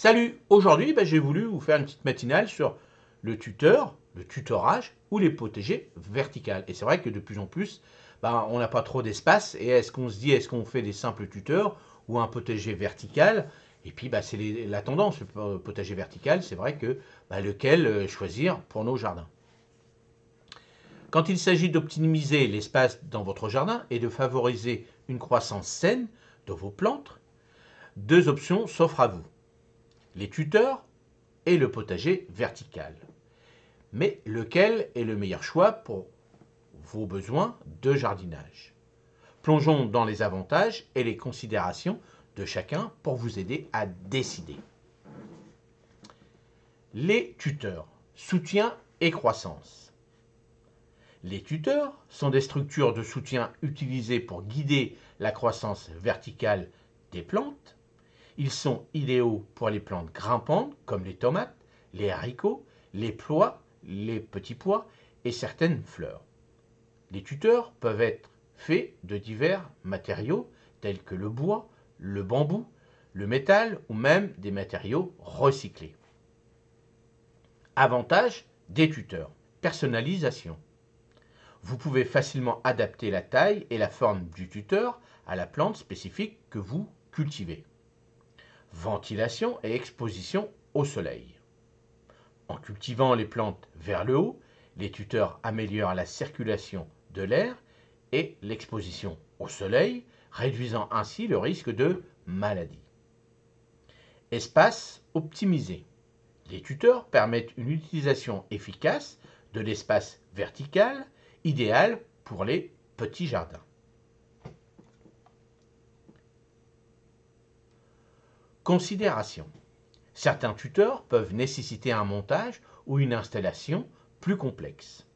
Salut, aujourd'hui j'ai voulu vous faire une petite matinale sur le tutorage ou les potagers verticales. Et c'est vrai que de plus en plus, on n'a pas trop d'espace et est-ce qu'on se dit, est-ce qu'on fait des simples tuteurs ou un potager vertical? Et puis c'est la tendance, le potager vertical, c'est vrai que lequel choisir pour nos jardins. Quand il s'agit d'optimiser l'espace dans votre jardin et de favoriser une croissance saine de vos plantes, deux options s'offrent à vous: les tuteurs et le potager vertical. Mais lequel est le meilleur choix pour vos besoins de jardinage? Plongeons dans les avantages et les considérations de chacun pour vous aider à décider. Les tuteurs, soutien et croissance. Les tuteurs sont des structures de soutien utilisées pour guider la croissance verticale des plantes. Ils sont idéaux pour les plantes grimpantes comme les tomates, les haricots, les pois, les petits pois et certaines fleurs. Les tuteurs peuvent être faits de divers matériaux tels que le bois, le bambou, le métal ou même des matériaux recyclés. Avantages des tuteurs. Personnalisation. Vous pouvez facilement adapter la taille et la forme du tuteur à la plante spécifique que vous cultivez. Ventilation et exposition au soleil. En cultivant les plantes vers le haut, les tuteurs améliorent la circulation de l'air et l'exposition au soleil, réduisant ainsi le risque de maladie. Espace optimisé. Les tuteurs permettent une utilisation efficace de l'espace vertical, idéal pour les petits jardins. Considération. Certains tuteurs peuvent nécessiter un montage ou une installation plus complexe.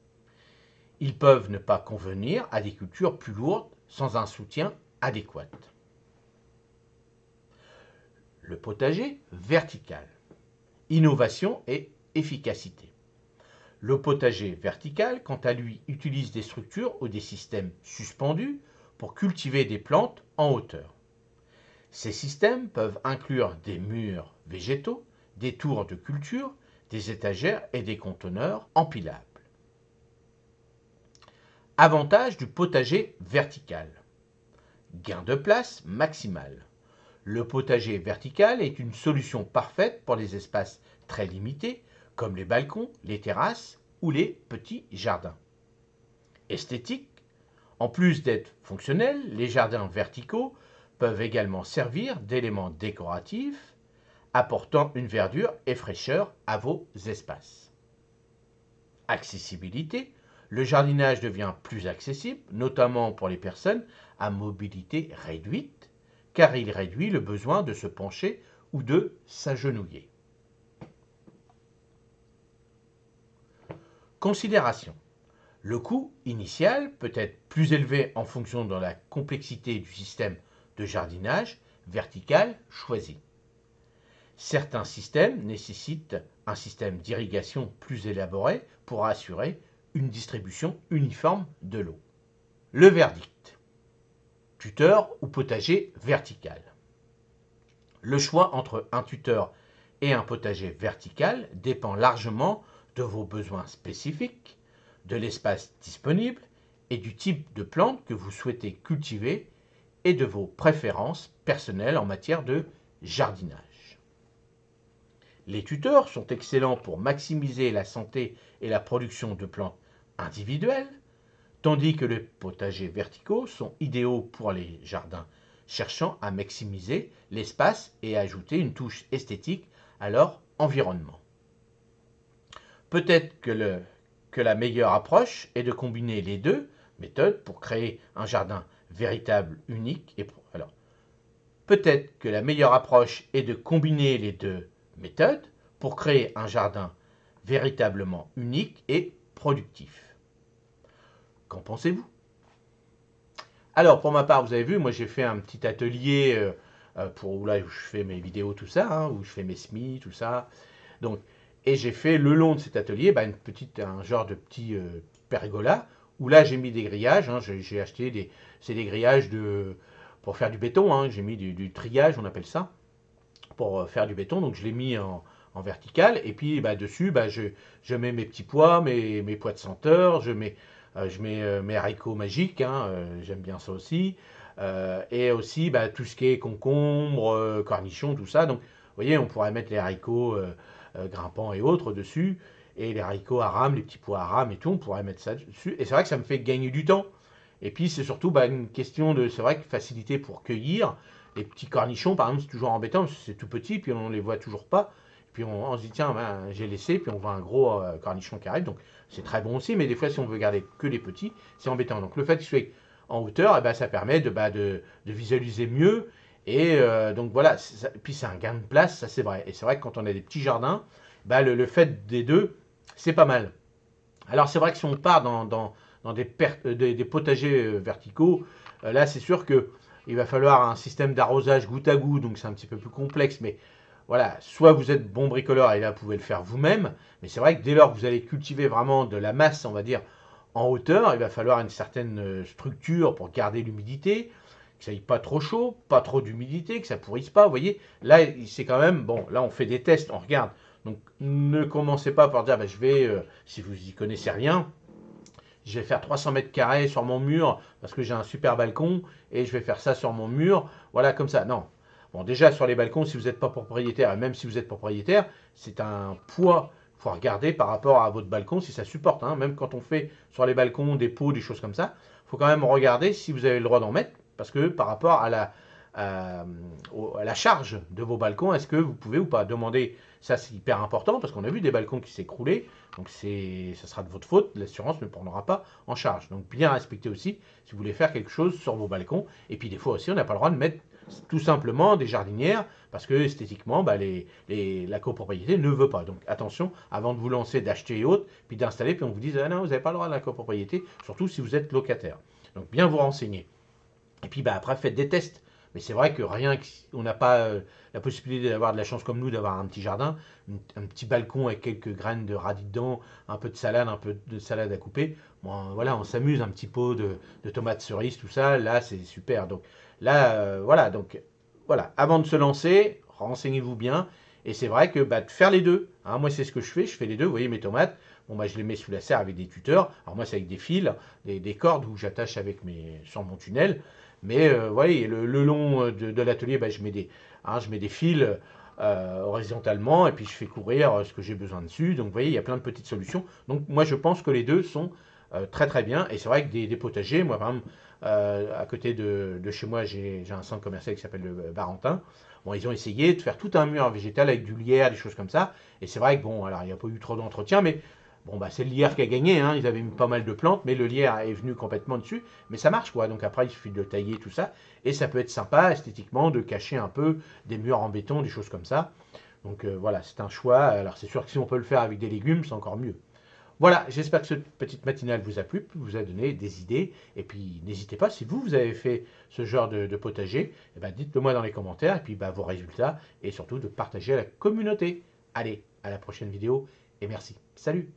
Ils peuvent ne pas convenir à des cultures plus lourdes sans un soutien adéquat. Le potager vertical. Innovation et efficacité. Le potager vertical, quant à lui, utilise des structures ou des systèmes suspendus pour cultiver des plantes en hauteur. Ces systèmes peuvent inclure des murs végétaux, des tours de culture, des étagères et des conteneurs empilables. Avantage du potager vertical. Gain de place maximal. Le potager vertical est une solution parfaite pour les espaces très limités, comme les balcons, les terrasses ou les petits jardins. Esthétique. En plus d'être fonctionnels, les jardins verticaux peuvent également servir d'éléments décoratifs, apportant une verdure et fraîcheur à vos espaces. Accessibilité. Le jardinage devient plus accessible, notamment pour les personnes à mobilité réduite, car il réduit le besoin de se pencher ou de s'agenouiller. Considération. Le coût initial peut être plus élevé en fonction de la complexité du système de jardinage vertical choisi. Certains systèmes nécessitent un système d'irrigation plus élaboré pour assurer une distribution uniforme de l'eau. Le verdict. Tuteur ou potager vertical. Le choix entre un tuteur et un potager vertical dépend largement de vos besoins spécifiques, de l'espace disponible et du type de plante que vous souhaitez cultiver et de vos préférences personnelles en matière de jardinage. Les tuteurs sont excellents pour maximiser la santé et la production de plantes individuelles, tandis que les potagers verticaux sont idéaux pour les jardins cherchant à maximiser l'espace et à ajouter une touche esthétique à leur environnement. Peut-être que la meilleure approche est de combiner les deux méthodes pour créer un jardin véritable, unique et peut-être que la meilleure approche est de combiner les deux méthodes pour créer un jardin véritablement unique et productif. Qu'en pensez-vous? Alors, pour ma part, vous avez vu, moi j'ai fait un petit atelier pour là où je fais mes vidéos, tout ça, où je fais mes semis, tout ça. Donc, et j'ai fait le long de cet atelier un genre de petit pergola où là j'ai mis des grillages. J'ai acheté c'est des grillages pour faire du béton. J'ai mis du triage, on appelle ça. pour faire du béton. Donc je l'ai mis en vertical. Et puis dessus, je mets mes petits pois, mes pois de senteur, je mets mes haricots magiques, hein, j'aime bien ça aussi. Et aussi tout ce qui est concombre, cornichons, tout ça. Donc vous voyez, on pourrait mettre les haricots grimpants et autres dessus. Et les haricots à rame, les petits pois à rame et tout, on pourrait mettre ça dessus. Et c'est vrai que ça me fait gagner du temps. Et puis c'est surtout une question de, c'est vrai que facilité pour cueillir. Les petits cornichons, par exemple, c'est toujours embêtant parce que c'est tout petit, puis on ne les voit toujours pas. Puis on se dit, tiens, j'ai laissé, puis on voit un gros cornichon qui arrive. Donc c'est très bon aussi, mais des fois, si on veut garder que les petits, c'est embêtant. Donc le fait qu'il soit en hauteur, ça permet de visualiser mieux. Et donc voilà, puis c'est un gain de place, ça c'est vrai. Et c'est vrai que quand on a des petits jardins, le fait des deux, c'est pas mal. Alors c'est vrai que si on part dans des potagers verticaux, là c'est sûr que il va falloir un système d'arrosage goutte à goutte, donc c'est un petit peu plus complexe, mais voilà, soit vous êtes bon bricoleur et là vous pouvez le faire vous-même, mais c'est vrai que dès lors que vous allez cultiver vraiment de la masse, on va dire, en hauteur, il va falloir une certaine structure pour garder l'humidité, que ça n'aille pas trop chaud, pas trop d'humidité, que ça pourrisse pas, vous voyez. Là, c'est quand même, bon, là on fait des tests, on regarde. Donc ne commencez pas par dire, je vais, si vous y connaissez rien, je vais faire 300 mètres carrés sur mon mur parce que j'ai un super balcon et je vais faire ça sur mon mur. Voilà, comme ça. Non. Bon, déjà, sur les balcons, si vous n'êtes pas propriétaire, et même si vous êtes propriétaire, c'est un poids. Il faut regarder par rapport à votre balcon si ça supporte. Hein. Même quand on fait sur les balcons des pots, des choses comme ça, il faut quand même regarder si vous avez le droit d'en mettre parce que par rapport à la charge de vos balcons, est-ce que vous pouvez ou pas demander. Ça, c'est hyper important parce qu'on a vu des balcons qui s'écroulaient. Donc, ça sera de votre faute. L'assurance ne prendra pas en charge. Donc, bien respecter aussi si vous voulez faire quelque chose sur vos balcons. Et puis, des fois aussi, on n'a pas le droit de mettre tout simplement des jardinières parce que esthétiquement, la copropriété ne veut pas. Donc, attention, avant de vous lancer, d'acheter et autres, puis d'installer, puis on vous dise, ah non, vous n'avez pas le droit de la copropriété, surtout si vous êtes locataire. Donc, bien vous renseigner. Et puis, après, faites des tests. Mais c'est vrai que on n'a pas la possibilité d'avoir de la chance comme nous, d'avoir un petit jardin, un petit balcon avec quelques graines de radis dedans, un peu de salade à couper. Bon, voilà, on s'amuse, un petit pot de tomates cerises, tout ça. Là, c'est super. Donc là, voilà. Donc voilà, avant de se lancer, renseignez-vous bien. Et c'est vrai que de faire les deux. Hein, moi, c'est ce que je fais. Je fais les deux. Vous voyez mes tomates. Bon, je les mets sous la serre avec des tuteurs. Alors moi, c'est avec des fils, des cordes où j'attache sur mon tunnel. Mais vous voyez, le long de l'atelier, je mets des fils horizontalement et puis je fais courir ce que j'ai besoin dessus. Donc vous voyez, il y a plein de petites solutions. Donc moi, je pense que les deux sont très très bien. Et c'est vrai que des potagers, moi par exemple, à côté de chez moi, j'ai un centre commercial qui s'appelle le Barentin. Bon, ils ont essayé de faire tout un mur végétal avec du lierre, des choses comme ça. Et c'est vrai que bon, alors il n'y a pas eu trop d'entretien, mais bon, c'est le lierre qui a gagné, hein. Ils avaient mis pas mal de plantes, mais le lierre est venu complètement dessus. Mais ça marche, quoi. Donc après, il suffit de le tailler, tout ça. Et ça peut être sympa, esthétiquement, de cacher un peu des murs en béton, des choses comme ça. Donc voilà, c'est un choix. Alors c'est sûr que si on peut le faire avec des légumes, c'est encore mieux. Voilà, j'espère que cette petite matinale vous a plu, vous a donné des idées. Et puis n'hésitez pas, si vous avez fait ce genre de potager, dites-le moi dans les commentaires. Et puis vos résultats. Et surtout de partager à la communauté. Allez, à la prochaine vidéo. Et merci. Salut!